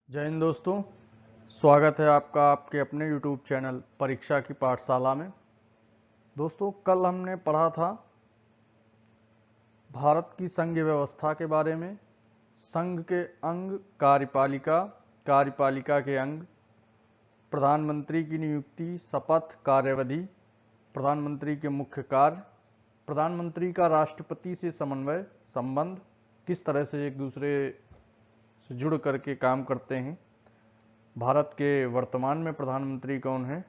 जय हिंद दोस्तों, स्वागत है आपका आपके अपने YouTube चैनल परीक्षा की पाठशाला में। दोस्तों, कल हमने पढ़ा था भारत की संघ व्यवस्था के बारे में। संघ के अंग कार्यपालिका, कार्यपालिका के अंग, प्रधानमंत्री की नियुक्ति, शपथ, कार्यावधि, प्रधानमंत्री के मुख्य कार्य, प्रधानमंत्री का राष्ट्रपति से समन्वय, संबंध, किस तरह से एक दूसरे से जुड़ करके काम करते हैं, भारत के वर्तमान में प्रधानमंत्री कौन है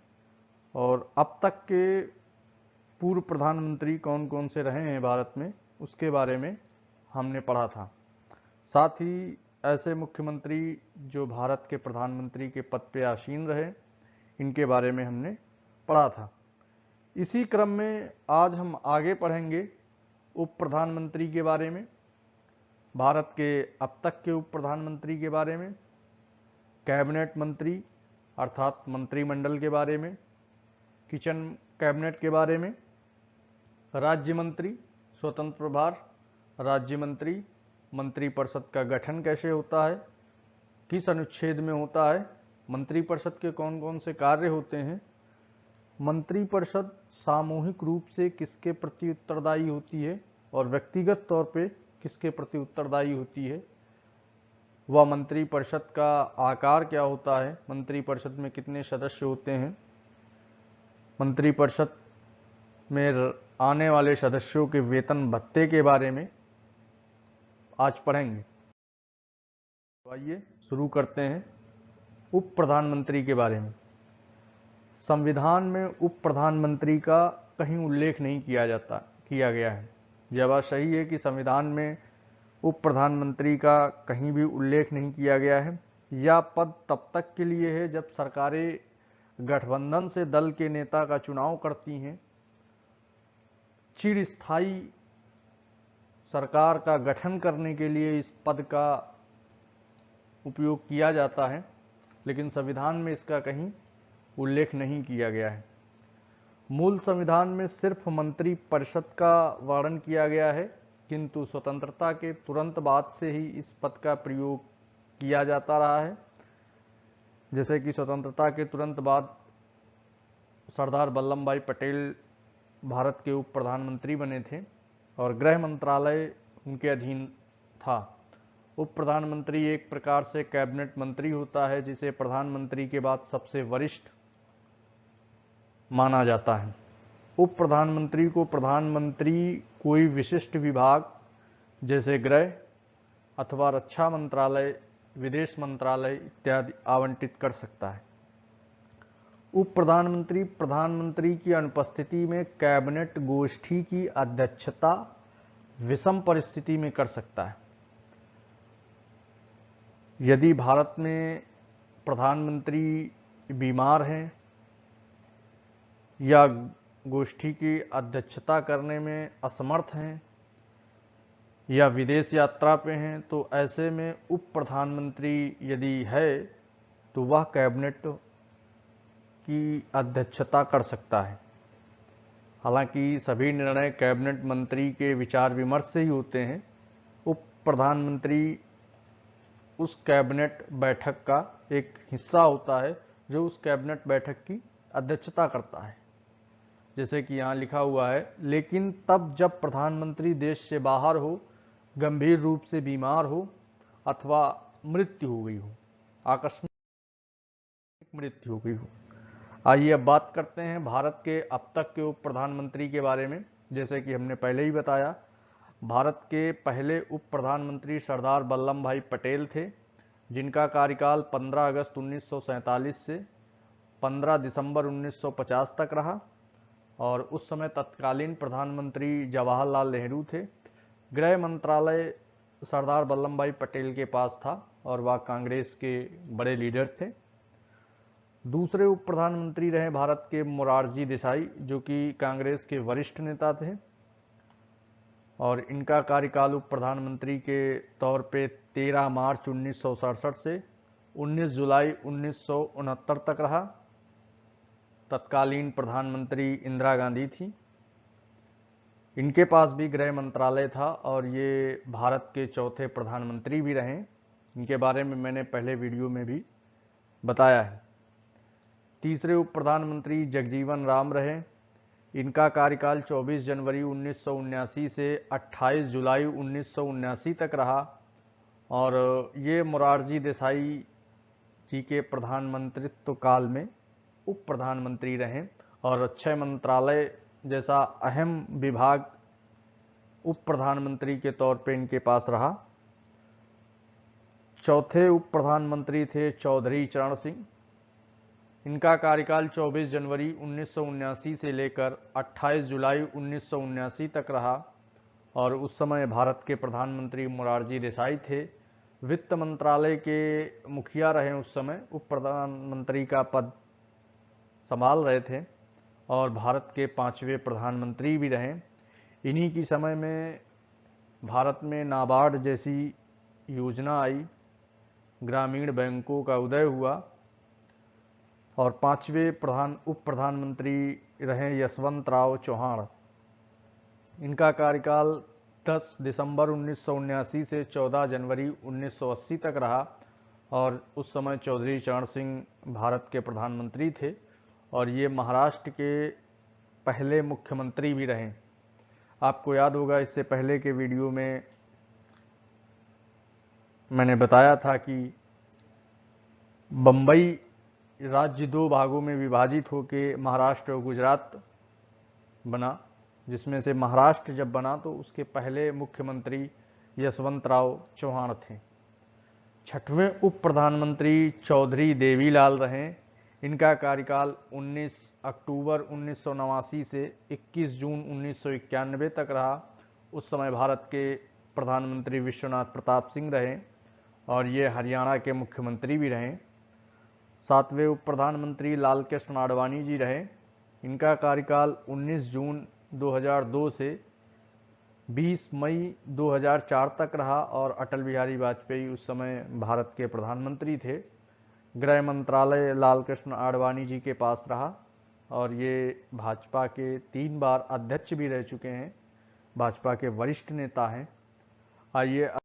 और अब तक के पूर्व प्रधानमंत्री कौन कौन से रहे हैं भारत में, उसके बारे में हमने पढ़ा था। साथ ही ऐसे मुख्यमंत्री जो भारत के प्रधानमंत्री के पद पे आसीन रहे, इनके बारे में हमने पढ़ा था। इसी क्रम में आज हम आगे पढ़ेंगे उप प्रधानमंत्री के बारे में, भारत के अब तक के उप प्रधानमंत्री के बारे में, कैबिनेट मंत्री अर्थात मंत्रिमंडल के बारे में, किचन कैबिनेट के बारे में, राज्य मंत्री, स्वतंत्र प्रभार, राज्य मंत्री, मंत्रिपरिषद का गठन कैसे होता है, किस अनुच्छेद में होता है, मंत्रिपरिषद के कौन कौन से कार्य होते हैं, मंत्रिपरिषद सामूहिक रूप से किसके प्रति उत्तरदायी होती है और व्यक्तिगत तौर पे किसके प्रति उत्तरदायी होती है, वह मंत्रिपरिषद का आकार क्या होता है, मंत्रिपरिषद में कितने सदस्य होते हैं, मंत्रिपरिषद में आने वाले सदस्यों के वेतन भत्ते के बारे में आज पढ़ेंगे। तो आइए शुरू करते हैं उप प्रधानमंत्री के बारे में। संविधान में उप प्रधानमंत्री का कहीं उल्लेख नहीं किया गया है। यह बात सही है कि संविधान में उप प्रधानमंत्री का कहीं भी उल्लेख नहीं किया गया है। यह पद तब तक के लिए है जब सरकारें गठबंधन से दल के नेता का चुनाव करती हैं, चिरस्थायी सरकार का गठन करने के लिए इस पद का उपयोग किया जाता है, लेकिन संविधान में इसका कहीं उल्लेख नहीं किया गया है। मूल संविधान में सिर्फ मंत्रिपरिषद का वर्णन किया गया है, किंतु स्वतंत्रता के तुरंत बाद से ही इस पद का प्रयोग किया जाता रहा है। जैसे कि स्वतंत्रता के तुरंत बाद सरदार वल्लभ भाई पटेल भारत के उप प्रधानमंत्री बने थे और गृह मंत्रालय उनके अधीन था। उप प्रधानमंत्री एक प्रकार से कैबिनेट मंत्री होता है, जिसे प्रधानमंत्री के बाद सबसे वरिष्ठ माना जाता है। उप प्रधानमंत्री को प्रधानमंत्री कोई विशिष्ट विभाग जैसे गृह अथवा रक्षा मंत्रालय, विदेश मंत्रालय इत्यादि आवंटित कर सकता है। उप प्रधानमंत्री प्रधानमंत्री की अनुपस्थिति में कैबिनेट गोष्ठी की अध्यक्षता विषम परिस्थिति में कर सकता है। यदि भारत में प्रधानमंत्री बीमार हैं या गोष्ठी की अध्यक्षता करने में असमर्थ हैं या विदेश यात्रा पे हैं, तो ऐसे में उप प्रधानमंत्री यदि है तो वह कैबिनेट की अध्यक्षता कर सकता है। हालांकि सभी निर्णय कैबिनेट मंत्री के विचार विमर्श से ही होते हैं। उप प्रधानमंत्री उस कैबिनेट बैठक का एक हिस्सा होता है जो उस कैबिनेट बैठक की अध्यक्षता करता है। जैसे कि यहाँ लिखा हुआ है, लेकिन तब जब प्रधानमंत्री देश से बाहर हो, गंभीर रूप से बीमार हो अथवा मृत्यु हो गई हो, आकस्मिक मृत्यु हो गई हो। आइए अब बात करते हैं भारत के अब तक के उप प्रधानमंत्री के बारे में। जैसे कि हमने पहले ही बताया, भारत के पहले उप प्रधानमंत्री सरदार वल्लभ भाई पटेल थे, जिनका कार्यकाल 15 अगस्त 1947 से 15 दिसंबर 1950 तक रहा और उस समय तत्कालीन प्रधानमंत्री जवाहरलाल नेहरू थे। गृह मंत्रालय सरदार वल्लभ भाई पटेल के पास था और वह कांग्रेस के बड़े लीडर थे। दूसरे उप प्रधानमंत्री रहे भारत के मोरारजी देसाई, जो कि कांग्रेस के वरिष्ठ नेता थे और इनका कार्यकाल उप प्रधानमंत्री के तौर पे 13 मार्च 1967 से 19 जुलाई 1969 तक रहा। तत्कालीन प्रधानमंत्री इंदिरा गांधी थी। इनके पास भी गृह मंत्रालय था और ये भारत के चौथे प्रधानमंत्री भी रहे। इनके बारे में मैंने पहले वीडियो में भी बताया है। तीसरे उप प्रधानमंत्री जगजीवन राम रहे। इनका कार्यकाल 24 जनवरी 1979 से 28 जुलाई 1979 तक रहा और ये मोरारजी देसाई जी के प्रधानमंत्रित्व काल में उप प्रधानमंत्री रहे और 6 मंत्रालय जैसा अहम विभाग उप प्रधानमंत्री के तौर पे इनके पास रहा। चौथे उप प्रधानमंत्री थे चौधरी चरण सिंह। इनका कार्यकाल 24 जनवरी 1979 से लेकर 28 जुलाई 1979 तक रहा और उस समय भारत के प्रधानमंत्री मोरारजी देसाई थे। वित्त मंत्रालय के मुखिया रहे उस समय, उप प्रधानमंत्री का पद संभाल रहे थे और भारत के 5वें प्रधानमंत्री भी रहे। इन्हीं की समय में भारत में नाबार्ड जैसी योजना आई, ग्रामीण बैंकों का उदय हुआ और 5वें उप प्रधानमंत्री रहे यशवंत राव चौहान। इनका कार्यकाल 10 दिसंबर 1979 से 14 जनवरी 1980 तक रहा और उस समय चौधरी चरण सिंह भारत के प्रधानमंत्री थे और ये महाराष्ट्र के पहले मुख्यमंत्री भी रहे। आपको याद होगा इससे पहले के वीडियो में मैंने बताया था कि बम्बई राज्य 2 भागों में विभाजित होकर महाराष्ट्र और गुजरात बना, जिसमें से महाराष्ट्र जब बना तो उसके पहले मुख्यमंत्री यशवंत राव चौहान थे। 6वें उप प्रधानमंत्री चौधरी देवीलाल रहे। इनका कार्यकाल 19 अक्टूबर 1989 से 21 जून 1991 तक रहा। उस समय भारत के प्रधानमंत्री विश्वनाथ प्रताप सिंह रहे और ये हरियाणा के मुख्यमंत्री भी रहे। 7वें उप प्रधानमंत्री लाल कृष्ण आडवाणी जी रहे। इनका कार्यकाल 19 जून 2002 से 20 मई 2004 तक रहा और अटल बिहारी वाजपेयी उस समय भारत के प्रधानमंत्री थे। गृह मंत्रालय लाल कृष्ण आडवाणी जी के पास रहा और ये भाजपा के 3 बार अध्यक्ष भी रह चुके हैं, भाजपा के वरिष्ठ नेता हैं। आइए अब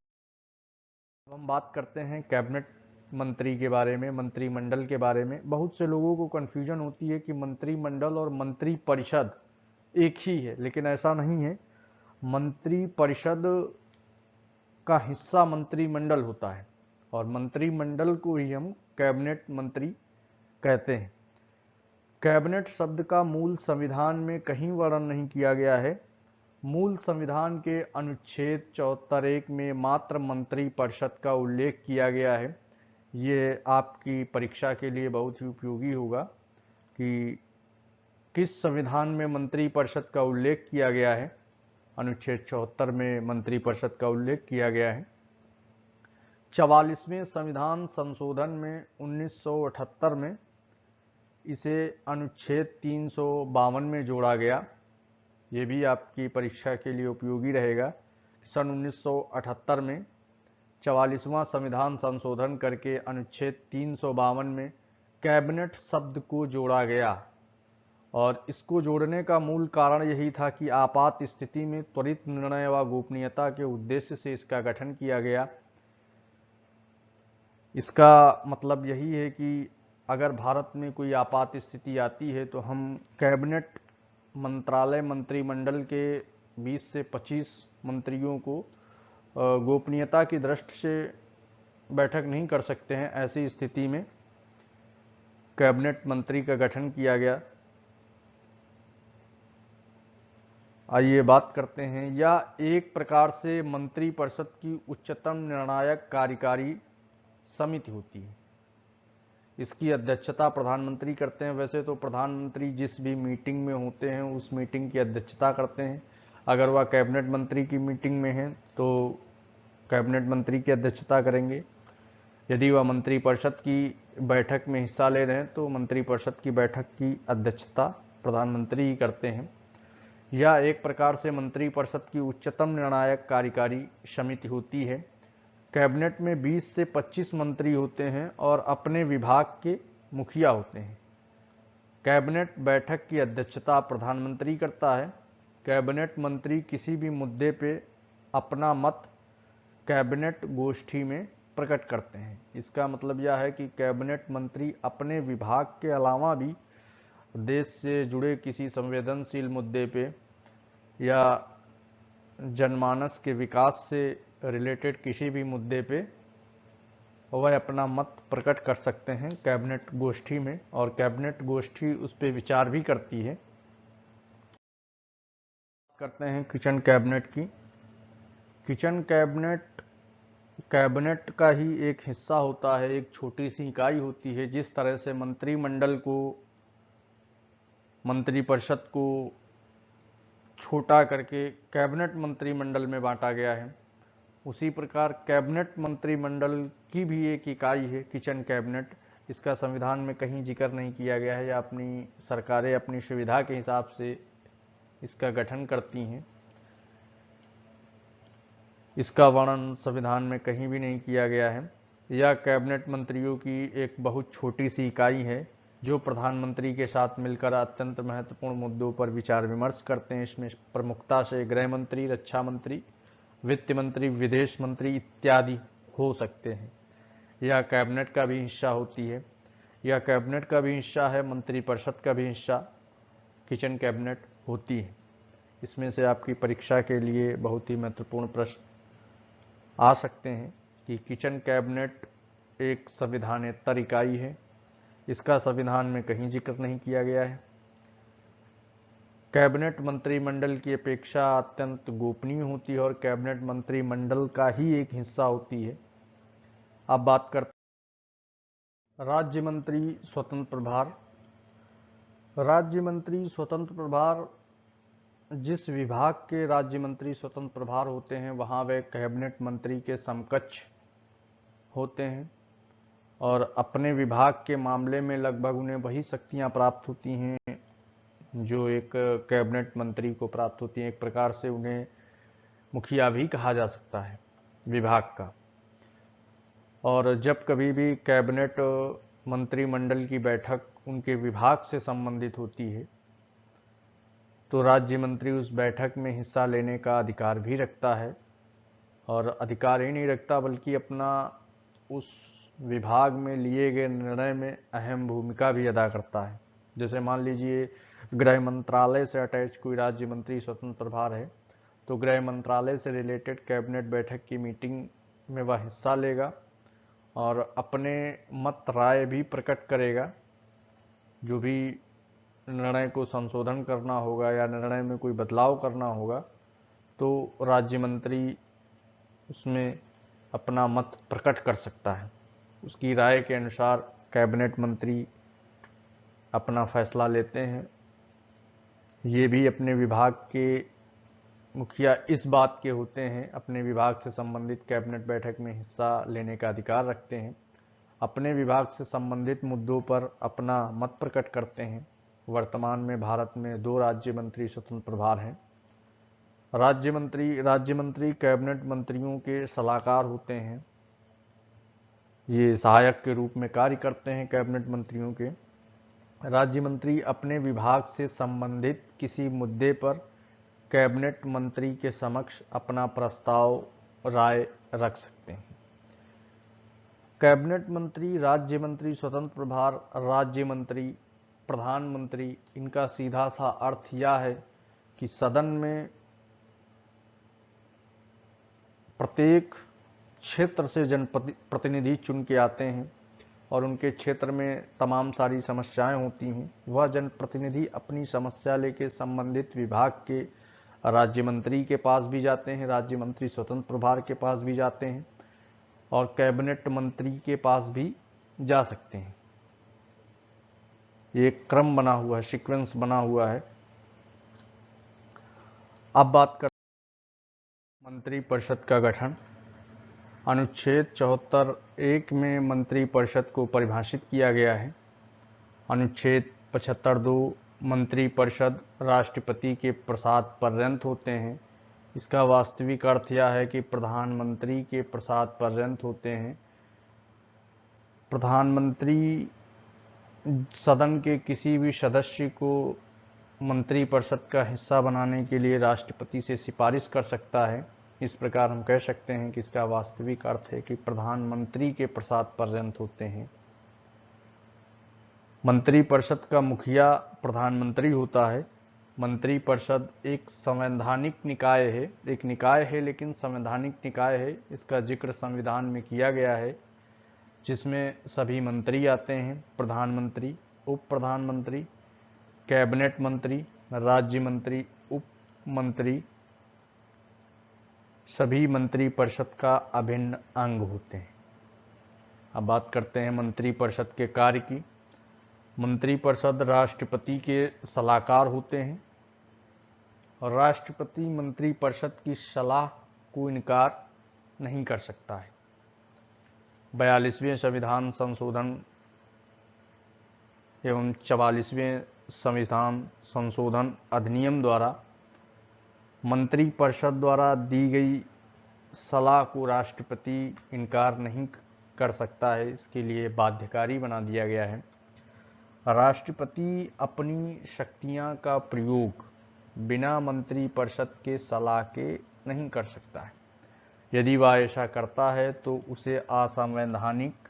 हम बात करते हैं कैबिनेट मंत्री के बारे में, मंत्रिमंडल के बारे में। बहुत से लोगों को कन्फ्यूजन होती है कि मंत्रिमंडल और मंत्री परिषद एक ही है, लेकिन ऐसा नहीं है। मंत्री परिषद का हिस्सा मंत्रिमंडल होता है और मंत्रिमंडल को ही हम कैबिनेट मंत्री कहते हैं। कैबिनेट शब्द का मूल संविधान में कहीं वर्णन नहीं किया गया है। मूल संविधान के अनुच्छेद 74(1) में मात्र मंत्री परिषद का उल्लेख किया गया है। ये आपकी परीक्षा के लिए बहुत ही उपयोगी होगा कि किस संविधान में मंत्री परिषद का उल्लेख किया गया है। अनुच्छेद 74 में मंत्री परिषद का उल्लेख किया गया है। 44वें संविधान संशोधन में 1978 में इसे अनुच्छेद 352 में जोड़ा गया। ये भी आपकी परीक्षा के लिए उपयोगी रहेगा। सन 1978 में 44वां संविधान संशोधन करके अनुच्छेद 352 में कैबिनेट शब्द को जोड़ा गया और इसको जोड़ने का मूल कारण यही था कि आपात स्थिति में त्वरित निर्णय व गोपनीयता के उद्देश्य से इसका गठन किया गया। इसका मतलब यही है कि अगर भारत में कोई आपात स्थिति आती है तो हम कैबिनेट मंत्रालय मंत्रिमंडल के 20 से 25 मंत्रियों को गोपनीयता की दृष्टि से बैठक नहीं कर सकते हैं। ऐसी स्थिति में कैबिनेट मंत्री का गठन किया गया। आइए बात करते हैं। यह एक प्रकार से मंत्री परिषद की उच्चतम निर्णायक कार्यकारी समिति होती है। इसकी अध्यक्षता प्रधानमंत्री करते हैं। वैसे तो प्रधानमंत्री जिस भी मीटिंग में होते हैं उस मीटिंग की अध्यक्षता करते हैं। अगर वह कैबिनेट मंत्री की मीटिंग में है तो कैबिनेट मंत्री की अध्यक्षता करेंगे। यदि वह मंत्री परिषद की बैठक में हिस्सा ले रहे हैं तो मंत्री परिषद की बैठक की अध्यक्षता प्रधानमंत्री ही करते हैं। यह एक प्रकार से मंत्री परिषद की उच्चतम निर्णायक कार्यकारी समिति होती है। कैबिनेट में 20 से 25 मंत्री होते हैं और अपने विभाग के मुखिया होते हैं। कैबिनेट बैठक की अध्यक्षता प्रधानमंत्री करता है। कैबिनेट मंत्री किसी भी मुद्दे पे अपना मत कैबिनेट गोष्ठी में प्रकट करते हैं। इसका मतलब यह है कि कैबिनेट मंत्री अपने विभाग के अलावा भी देश से जुड़े किसी संवेदनशील मुद्दे पे या जनमानस के विकास से रिलेटेड किसी भी मुद्दे पे वह अपना मत प्रकट कर सकते हैं कैबिनेट गोष्ठी में, और कैबिनेट गोष्ठी उस पर विचार भी करती है। करते हैं किचन कैबिनेट की। किचन कैबिनेट कैबिनेट का ही एक हिस्सा होता है, एक छोटी सी इकाई होती है। जिस तरह से मंत्रिमंडल को, मंत्रिपरिषद को छोटा करके कैबिनेट मंत्रिमंडल में बांटा गया है, उसी प्रकार कैबिनेट मंत्रिमंडल की भी एक इकाई है किचन कैबिनेट। इसका संविधान में कहीं जिक्र नहीं किया गया है, या अपनी सरकारें अपनी सुविधा के हिसाब से इसका गठन करती हैं। इसका वर्णन संविधान में कहीं भी नहीं किया गया है। यह कैबिनेट मंत्रियों की एक बहुत छोटी सी इकाई है जो प्रधानमंत्री के साथ मिलकर अत्यंत महत्वपूर्ण मुद्दों पर विचार विमर्श करते हैं। इसमें प्रमुखता से गृह मंत्री, रक्षा मंत्री, वित्त मंत्री, विदेश मंत्री इत्यादि हो सकते हैं। यह कैबिनेट का भी हिस्सा होती है। यह कैबिनेट का भी हिस्सा है, मंत्रिपरिषद का भी हिस्सा किचन कैबिनेट होती है। इसमें से आपकी परीक्षा के लिए बहुत ही महत्वपूर्ण प्रश्न आ सकते हैं कि किचन कैबिनेट एक संविधानेतर इकाई है, इसका संविधान में कहीं जिक्र नहीं किया गया है। कैबिनेट मंत्रिमंडल की अपेक्षा अत्यंत गोपनीय होती है और कैबिनेट मंत्रिमंडल का ही एक हिस्सा होती है। अब बात करते हैं राज्य मंत्री स्वतंत्र प्रभार। राज्य मंत्री स्वतंत्र प्रभार, जिस विभाग के राज्य मंत्री स्वतंत्र प्रभार होते हैं वहाँ वे कैबिनेट मंत्री के समकक्ष होते हैं, और अपने विभाग के मामले में लगभग उन्हें वही शक्तियाँ प्राप्त होती हैं जो एक कैबिनेट मंत्री को प्राप्त होती हैं। एक प्रकार से उन्हें मुखिया भी कहा जा सकता है विभाग का। और जब कभी भी कैबिनेट मंत्रिमंडल की बैठक उनके विभाग से संबंधित होती है तो राज्य मंत्री उस बैठक में हिस्सा लेने का अधिकार भी रखता है, और अधिकार ही नहीं रखता बल्कि अपना उस विभाग में लिए गए निर्णय में अहम भूमिका भी अदा करता है। जैसे मान लीजिए गृह मंत्रालय से अटैच कोई राज्य मंत्री स्वतंत्र प्रभार है, तो गृह मंत्रालय से रिलेटेड कैबिनेट बैठक की मीटिंग में वह हिस्सा लेगा और अपने मत राय भी प्रकट करेगा। जो भी निर्णय को संशोधन करना होगा या निर्णय में कोई बदलाव करना होगा तो राज्य मंत्री उसमें अपना मत प्रकट कर सकता है। उसकी राय के अनुसार कैबिनेट मंत्री अपना फैसला लेते हैं। ये भी अपने विभाग के मुखिया इस बात के होते हैं, अपने विभाग से संबंधित कैबिनेट बैठक में हिस्सा लेने का अधिकार रखते हैं, अपने विभाग से संबंधित मुद्दों पर अपना मत प्रकट करते हैं। वर्तमान में भारत में 2 राज्य मंत्री स्वतंत्र प्रभार हैं। राज्य मंत्री कैबिनेट मंत्रियों के सलाहकार होते हैं। ये सहायक के रूप में कार्य करते हैं कैबिनेट मंत्रियों के। राज्य मंत्री अपने विभाग से संबंधित किसी मुद्दे पर कैबिनेट मंत्री के समक्ष अपना प्रस्ताव, राय रख सकते हैं। कैबिनेट मंत्री, राज्य मंत्री, स्वतंत्र प्रभार, राज्य मंत्री, प्रधानमंत्री, इनका सीधा सा अर्थ यह है कि सदन में प्रत्येक क्षेत्र से जनप्रतिनिधि चुन के आते हैं और उनके क्षेत्र में तमाम सारी समस्याएं होती हैं। वह जनप्रतिनिधि अपनी समस्या लेके संबंधित विभाग के राज्य मंत्री के पास भी जाते हैं, राज्य मंत्री स्वतंत्र प्रभार के पास भी जाते हैं और कैबिनेट मंत्री के पास भी जा सकते हैं। ये एक क्रम बना हुआ है, सीक्वेंस बना हुआ है। अब बात करते हैं मंत्रिपरिषद का गठन। अनुच्छेद 74(1) में मंत्रिपरिषद को परिभाषित किया गया है। अनुच्छेद 75(2) मंत्रिपरिषद राष्ट्रपति के प्रसाद पर्यंत होते हैं। इसका वास्तविक अर्थ यह है कि प्रधानमंत्री के प्रसाद पर्यंत होते हैं। प्रधानमंत्री सदन के किसी भी सदस्य को मंत्रिपरिषद का हिस्सा बनाने के लिए राष्ट्रपति से सिफारिश कर सकता है। इस प्रकार हम कह सकते हैं कि इसका वास्तविक अर्थ है कि प्रधानमंत्री के प्रसाद पर्यंत होते हैं। मंत्रिपरिषद का मुखिया प्रधानमंत्री होता है। मंत्रिपरिषद एक संवैधानिक निकाय है, एक निकाय है लेकिन संवैधानिक निकाय है। इसका जिक्र संविधान में किया गया है, जिसमें सभी मंत्री आते हैं, प्रधानमंत्री, उप प्रधानमंत्री, कैबिनेट मंत्री, राज्य मंत्री, उप मंत्री, सभी मंत्रिपरिषद का अभिन्न अंग होते हैं। अब बात करते हैं मंत्रिपरिषद के कार्य की। मंत्रिपरिषद राष्ट्रपति के सलाहकार होते हैं और राष्ट्रपति मंत्रिपरिषद की सलाह को इनकार नहीं कर सकता है। 42वें संविधान संशोधन एवं 44वें संविधान संशोधन अधिनियम द्वारा मंत्रिपरिषद द्वारा दी गई सलाह को राष्ट्रपति इनकार नहीं कर सकता है, इसके लिए बाध्यकारी बना दिया गया है। राष्ट्रपति अपनी शक्तियां का प्रयोग बिना मंत्रिपरिषद के सलाह के नहीं कर सकता है। यदि वह ऐसा करता है तो उसे असंवैधानिक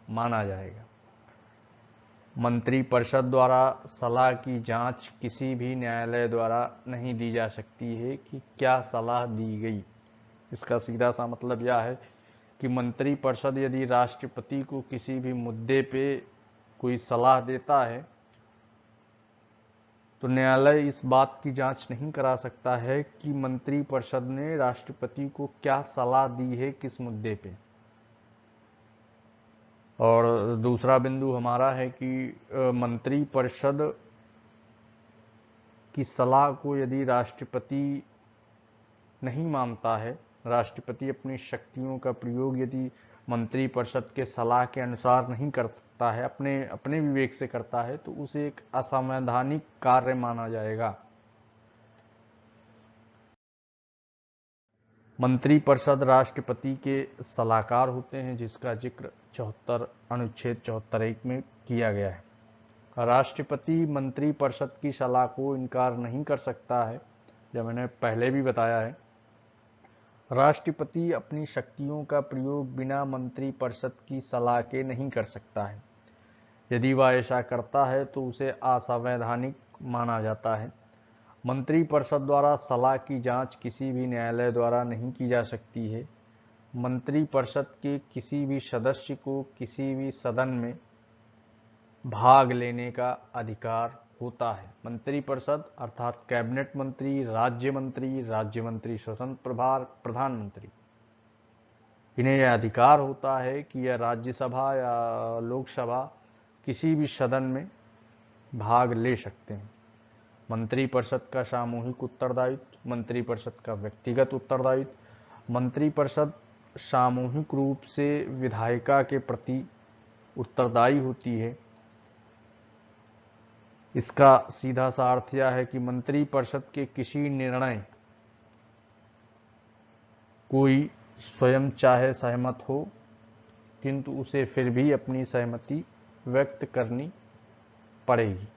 माना जाएगा। मंत्रिपरिषद द्वारा सलाह की जांच किसी भी न्यायालय द्वारा नहीं दी जा सकती है कि क्या सलाह दी गई। इसका सीधा सा मतलब यह है कि मंत्रिपरिषद यदि राष्ट्रपति को किसी भी मुद्दे पे कोई सलाह देता है तो न्यायालय इस बात की जांच नहीं करा सकता है कि मंत्रिपरिषद ने राष्ट्रपति को क्या सलाह दी है, किस मुद्दे पे। और दूसरा बिंदु हमारा है कि मंत्रिपरिषद की सलाह को यदि राष्ट्रपति नहीं मानता है, राष्ट्रपति अपनी शक्तियों का प्रयोग यदि मंत्रिपरिषद के सलाह के अनुसार नहीं करता है, अपने विवेक से करता है, तो उसे एक असंवैधानिक कार्य माना जाएगा। मंत्रिपरिषद राष्ट्रपति के सलाहकार होते हैं, जिसका जिक्र 74 अनुच्छेद 74(1) में किया गया है। राष्ट्रपति मंत्रिपरिषद की सलाह को इनकार नहीं कर सकता है, जब मैंने पहले भी बताया है। राष्ट्रपति अपनी शक्तियों का प्रयोग बिना मंत्रिपरिषद की सलाह के नहीं कर सकता है। यदि वह ऐसा करता है तो उसे असंवैधानिक माना जाता है। मंत्रिपरिषद द्वारा सलाह की जांच किसी भी न्यायालय द्वारा नहीं की जा सकती है। मंत्रिपरिषद के किसी भी सदस्य को किसी भी सदन में भाग लेने का अधिकार होता है। मंत्रिपरिषद अर्थात कैबिनेट मंत्री, राज्य मंत्री स्वतंत्र प्रभार, प्रधानमंत्री, इन्हें यह अधिकार होता है कि यह राज्यसभा या लोकसभा किसी भी सदन में भाग ले सकते हैं। मंत्रिपरिषद का सामूहिक उत्तरदायित्व, मंत्रिपरिषद का व्यक्तिगत उत्तरदायित्व। मंत्रिपरिषद सामूहिक रूप से विधायिका के प्रति उत्तरदायी होती है। इसका सीधा सा अर्थ यह है कि मंत्रिपरिषद के किसी निर्णय कोई स्वयं चाहे सहमत हो, किंतु उसे फिर भी अपनी सहमति व्यक्त करनी पड़ेगी।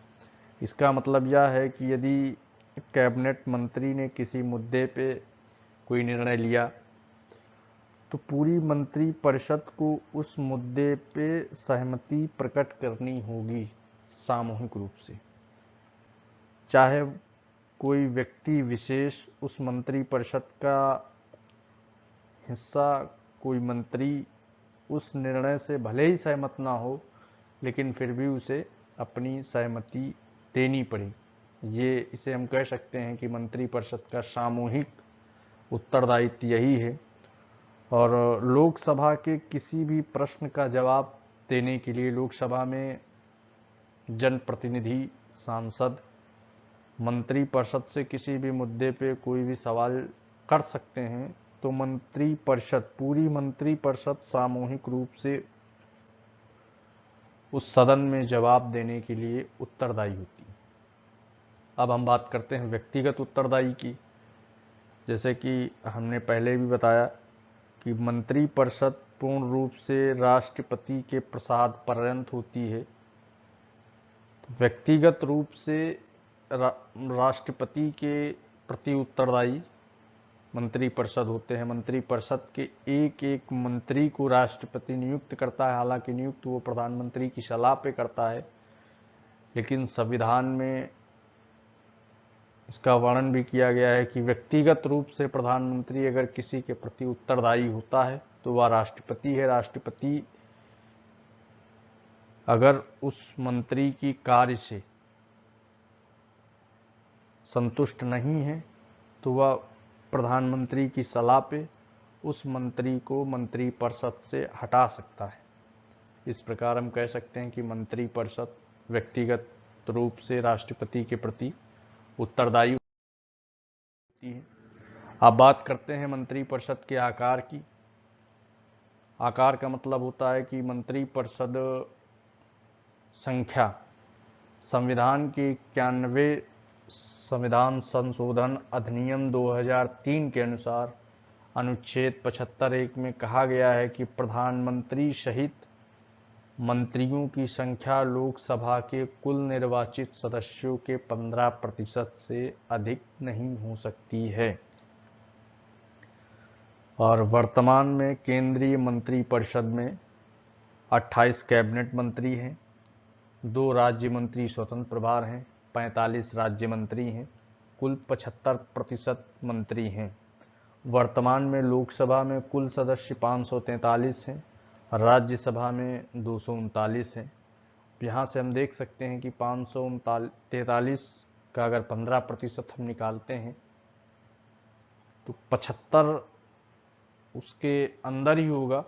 इसका मतलब यह है कि यदि कैबिनेट मंत्री ने किसी मुद्दे पे कोई निर्णय लिया तो पूरी मंत्रिपरिषद को उस मुद्दे पे सहमति प्रकट करनी होगी सामूहिक रूप से। चाहे कोई व्यक्ति विशेष उस मंत्रिपरिषद का हिस्सा, कोई मंत्री उस निर्णय से भले ही सहमत ना हो, लेकिन फिर भी उसे अपनी सहमति देनी पड़े। इसे हम कह सकते हैं कि मंत्रिपरिषद का सामूहिक उत्तरदायित्व यही है। और लोकसभा के किसी भी प्रश्न का जवाब देने के लिए लोकसभा में जनप्रतिनिधि, सांसद मंत्रिपरिषद से किसी भी मुद्दे पे कोई भी सवाल कर सकते हैं, तो मंत्रिपरिषद, पूरी मंत्रिपरिषद सामूहिक रूप से उस सदन में जवाब देने के लिए उत्तरदायी होती है। अब हम बात करते हैं व्यक्तिगत उत्तरदायी की। जैसे कि हमने पहले भी बताया कि मंत्रिपरिषद पूर्ण रूप से राष्ट्रपति के प्रसाद पर्यंत होती है। तो व्यक्तिगत रूप से राष्ट्रपति के प्रति उत्तरदायी मंत्रिपरिषद होते हैं। मंत्रिपरिषद के एक एक मंत्री को राष्ट्रपति नियुक्त करता है, हालांकि नियुक्त वो प्रधानमंत्री की सलाह पे करता है, लेकिन संविधान में इसका वर्णन भी किया गया है कि व्यक्तिगत रूप से प्रधानमंत्री अगर किसी के प्रति उत्तरदायी होता है तो वह राष्ट्रपति है। राष्ट्रपति अगर उस मंत्री की कार्य से संतुष्ट नहीं है तो वह प्रधानमंत्री की सलाह पे उस मंत्री को मंत्रिपरिषद से हटा सकता है। इस प्रकार हम कह सकते हैं कि मंत्रिपरिषद व्यक्तिगत रूप से राष्ट्रपति के प्रति उत्तरदायी होती है। अब बात करते हैं मंत्रिपरिषद के आकार की। आकार का मतलब होता है कि मंत्रिपरिषद संख्या संविधान के 91 संविधान संशोधन अधिनियम 2003 के अनुसार अनुच्छेद 75(1) में कहा गया है कि प्रधानमंत्री सहित मंत्रियों की संख्या लोकसभा के कुल निर्वाचित सदस्यों के 15% से अधिक नहीं हो सकती है। और वर्तमान में केंद्रीय मंत्रिपरिषद में 28 कैबिनेट मंत्री हैं, 2 राज्य मंत्री स्वतंत्र प्रभार हैं, 45 राज्य मंत्री हैं, कुल 75% मंत्री हैं। वर्तमान में लोकसभा में कुल सदस्य 543 हैं, राज्यसभा में 239 हैं। यहाँ से हम देख सकते हैं कि 543 का अगर 15% हम निकालते हैं तो 75 उसके अंदर ही होगा,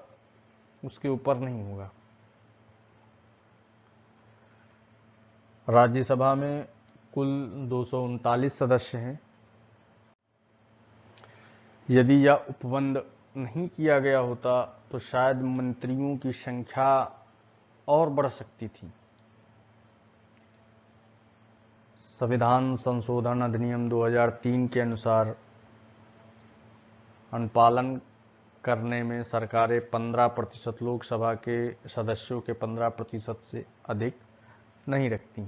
उसके ऊपर नहीं होगा। राज्यसभा में कुल 239 सदस्य हैं। यदि यह उपबंध नहीं किया गया होता तो शायद मंत्रियों की संख्या और बढ़ सकती थी। संविधान संशोधन अधिनियम 2003 के अनुसार अनुपालन करने में सरकारें 15% लोकसभा के सदस्यों के 15% से अधिक नहीं रखती।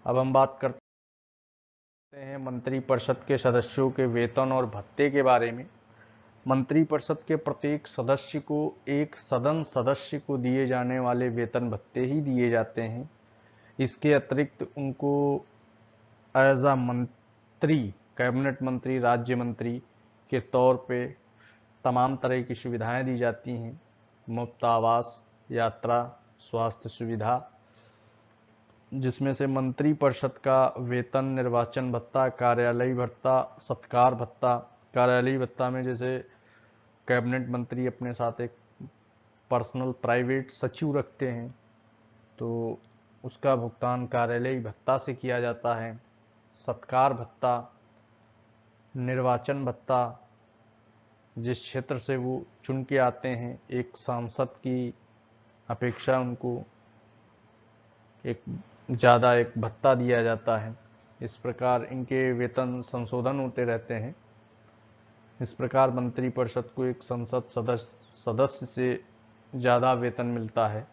अब हम बात करते हैं मंत्रिपरिषद के सदस्यों के वेतन और भत्ते के बारे में। मंत्रिपरिषद के प्रत्येक सदस्य को एक सदन सदस्य को दिए जाने वाले वेतन भत्ते ही दिए जाते हैं। इसके अतिरिक्त उनको एज अ मंत्री, कैबिनेट मंत्री, राज्य मंत्री के तौर पे तमाम तरह की सुविधाएं दी जाती हैं। मुफ्त आवास, यात्रा, स्वास्थ्य सुविधा, जिसमें से मंत्रिपरिषद का वेतन, निर्वाचन भत्ता, कार्यालय भत्ता, सत्कार भत्ता। कार्यालय भत्ता में जैसे कैबिनेट मंत्री अपने साथ एक पर्सनल प्राइवेट सचिव रखते हैं तो उसका भुगतान कार्यालय भत्ता से किया जाता है। सत्कार भत्ता, निर्वाचन भत्ता, जिस क्षेत्र से वो चुन के आते हैं एक सांसद की अपेक्षा उनको एक ज़्यादा एक भत्ता दिया जाता है। इस प्रकार इनके वेतन संशोधन होते रहते हैं। इस प्रकार मंत्रिपरिषद को एक संसद सदस्य से ज़्यादा वेतन मिलता है,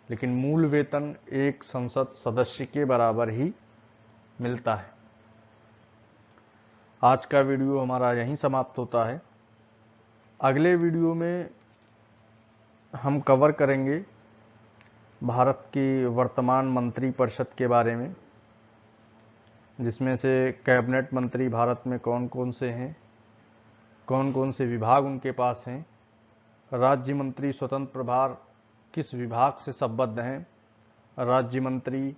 लेकिन मूल वेतन एक संसद सदस्य के बराबर ही मिलता है। आज का वीडियो हमारा यहीं समाप्त होता है। अगले वीडियो में हम कवर करेंगे भारत की वर्तमान मंत्रिपरिषद के बारे में, जिसमें से कैबिनेट मंत्री भारत में कौन कौन से हैं, कौन कौन से विभाग उनके पास हैं, राज्य मंत्री स्वतंत्र प्रभार किस विभाग से संबद्ध हैं, राज्य मंत्री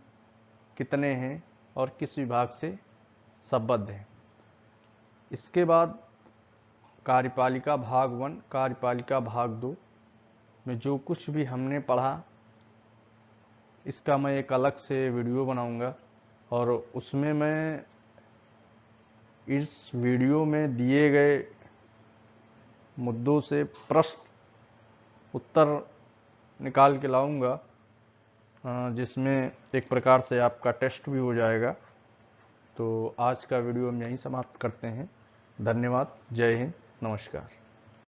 कितने हैं और किस विभाग से संबद्ध हैं। इसके बाद कार्यपालिका भाग 1, कार्यपालिका भाग 2 में जो कुछ भी हमने पढ़ा इसका मैं एक अलग से वीडियो बनाऊंगा और उसमें मैं इस वीडियो में दिए गए मुद्दों से प्रश्न उत्तर निकाल के लाऊंगा, जिसमें एक प्रकार से आपका टेस्ट भी हो जाएगा। तो आज का वीडियो हम यहीं समाप्त करते हैं। धन्यवाद। जय हिंद। नमस्कार।